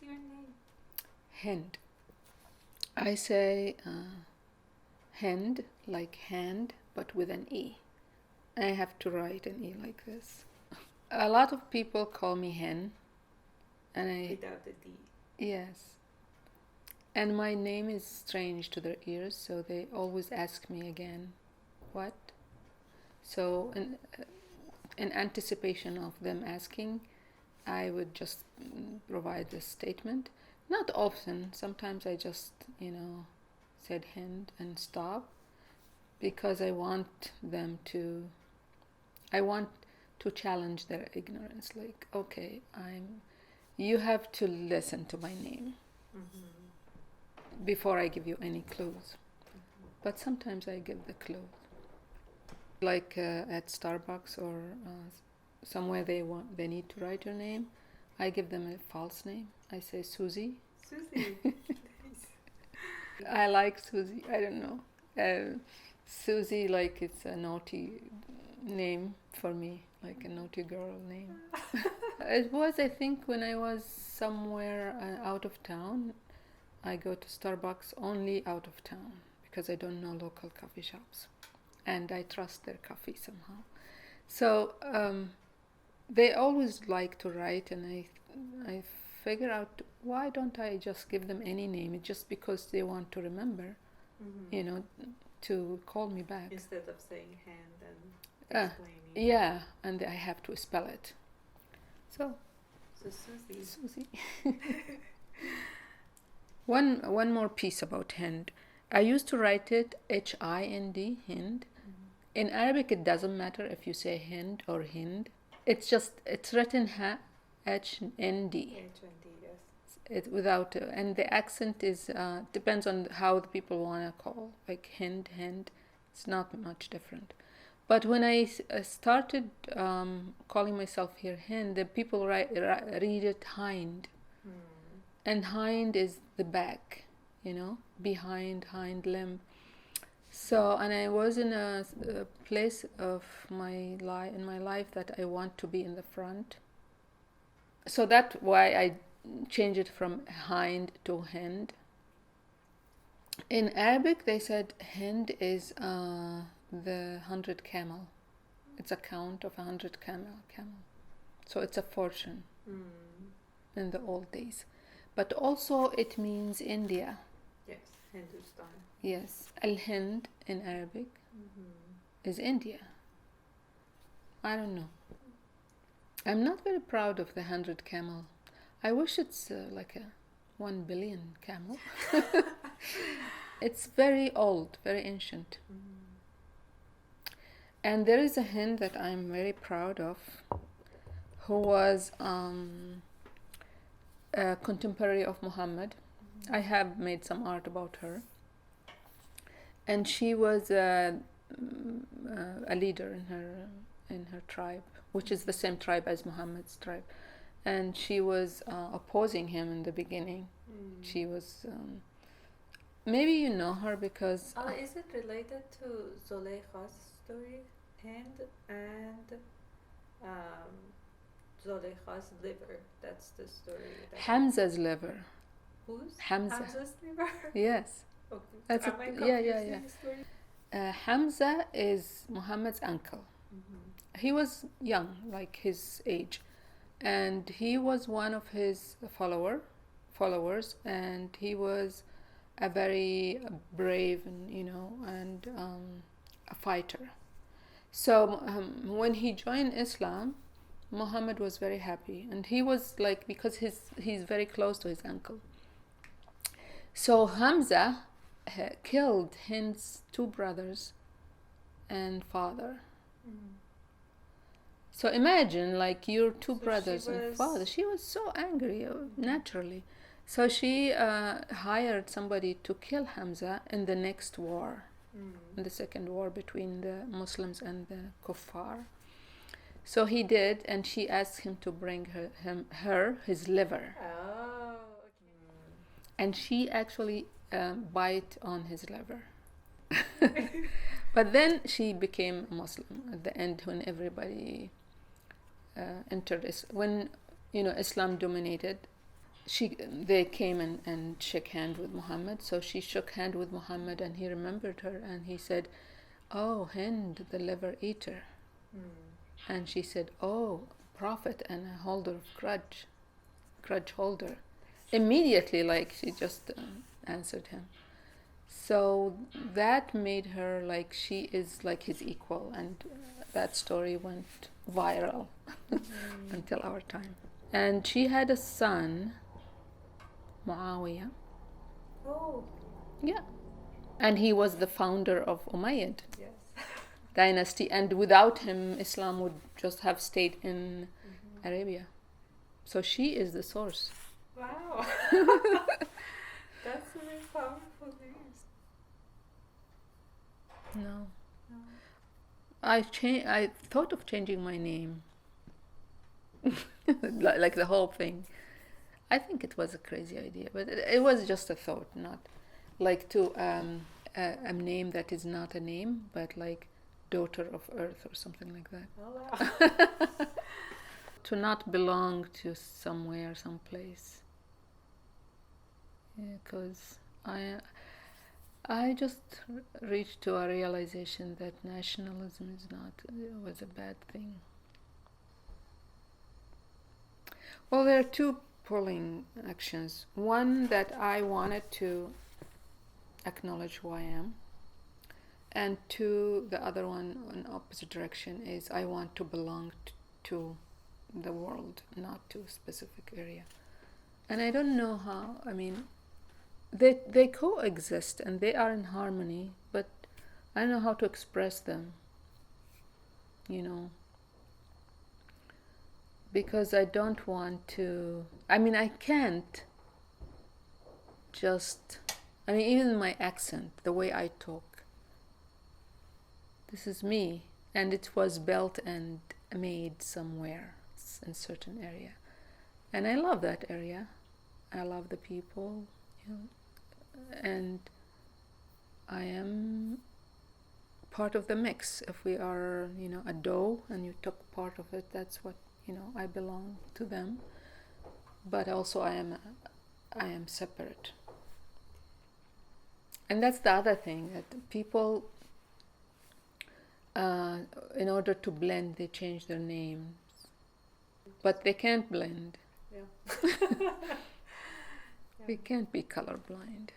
your name? Hend. I say Hend, like hand, but with an E. I have to write an E like this. A lot of people call me Hen, and Without the D. Yes. And my name is strange to their ears, so they always ask me again, what? So in anticipation of them asking, I would just provide this statement. Not often. Sometimes I just, said Hind and stop, because I want to challenge their ignorance. Like, okay, you have to listen to my name before I give you any clues. But sometimes I give the clues. Like at Starbucks or somewhere they need to write your name, I give them a false name. I say Suzy. Suzy. I like Suzy. I don't know. Suzy, like it's a naughty name for me, like a naughty girl name. It was, I think, when I was somewhere out of town. I go to Starbucks only out of town because I don't know local coffee shops, and I trust their coffee somehow. So they always like to write, and I figure out, why don't I just give them any name? It's just because they want to remember, to call me back. Instead of saying Hand and explaining. Yeah, and I have to spell it. So Suzy. Suzy. One more piece about Hind. I used to write it Hind, Hind. In Arabic, it doesn't matter if you say Hind or Hind. It's written HND. HND, yes. It without, and the accent is depends on how the people want to call, like Hind. It's not much different. But when I started calling myself here Hind, the people read it Hind. And hind is the back, behind, hind limb. So, and I was in a place of my life that I want to be in the front. So that's why I changed it from hind to Hind. In Arabic, they said Hind is the 100 camel. It's a count of 100 camel. So it's a fortune in the old days. But also it means India. Yes, Hindustan. Yes, Al-Hind in Arabic is India. I don't know. I'm not very proud of the 100 camel. I wish it's like a 1 billion camel. It's very old, very ancient. And there is a Hind that I'm very proud of, who was a contemporary of Muhammad. I have made some art about her. And she was a leader in her tribe, which is the same tribe as Muhammad's tribe. And she was opposing him in the beginning. She was, maybe you know her because... is it related to Zulaykha's story? Hind and Zulaykha's liver. That's the story. Hamza's liver. Whose? Hamza's liver? Yes. Okay. That's Am I yeah. the story? Hamza is Muhammad's uncle. He was young, like his age, and he was one of his followers, and he was a very brave and a fighter. So when he joined Islam, Muhammad was very happy, and he was like, because he's very close to his uncle. So Hamza killed Hind's 2 brothers and father. So imagine, like, your 2 brothers and father. She was so angry, naturally. So she hired somebody to kill Hamza in the next war, in the second war between the Muslims and the Kuffar. So he did, and she asked him to bring his liver. Oh, okay. And she actually bite on his liver. But then she became a Muslim at the end, when everybody entered. When Islam dominated, they came and shook hand with Muhammad. So she shook hand with Muhammad, and he remembered her, and he said, "Oh, Hind, the liver eater." And she said, "Oh, prophet and a holder of grudge holder." Immediately, like, she just answered him. So that made her like she is like his equal, and that story went viral until our time. And she had a son, Muawiyah. Oh, Yeah. And he was the founder of Umayyad yes. dynasty, and without him, Islam would just have stayed in Arabia. So she is the source. Wow. That's a very powerful news. No. No. I thought of changing my name. Like the whole thing. I think it was a crazy idea, but it was just a thought, not like to a name that is not a name, but like daughter of earth or something like that. Oh, wow. To not belong to somewhere, someplace. Because I just reached to a realization that nationalism was a bad thing. Well, there are two pulling actions. One, that I wanted to acknowledge who I am. And two, the other one in opposite direction is I want to belong to the world, not to a specific area. And I don't know how, I mean, they coexist and they are in harmony, but I don't know how to express them, because I don't want to, I mean, I can't just, I mean, even my accent, the way I talk, this is me, and it was built and made somewhere in certain area, and I love that area. I love the people, and I am part of the mix. If we are, a dough, and you took part of it, that's what, I belong to them. But also I am separate. And that's the other thing, that people, in order to blend, they change their names. But they can't blend. Yeah. We can't be colorblind.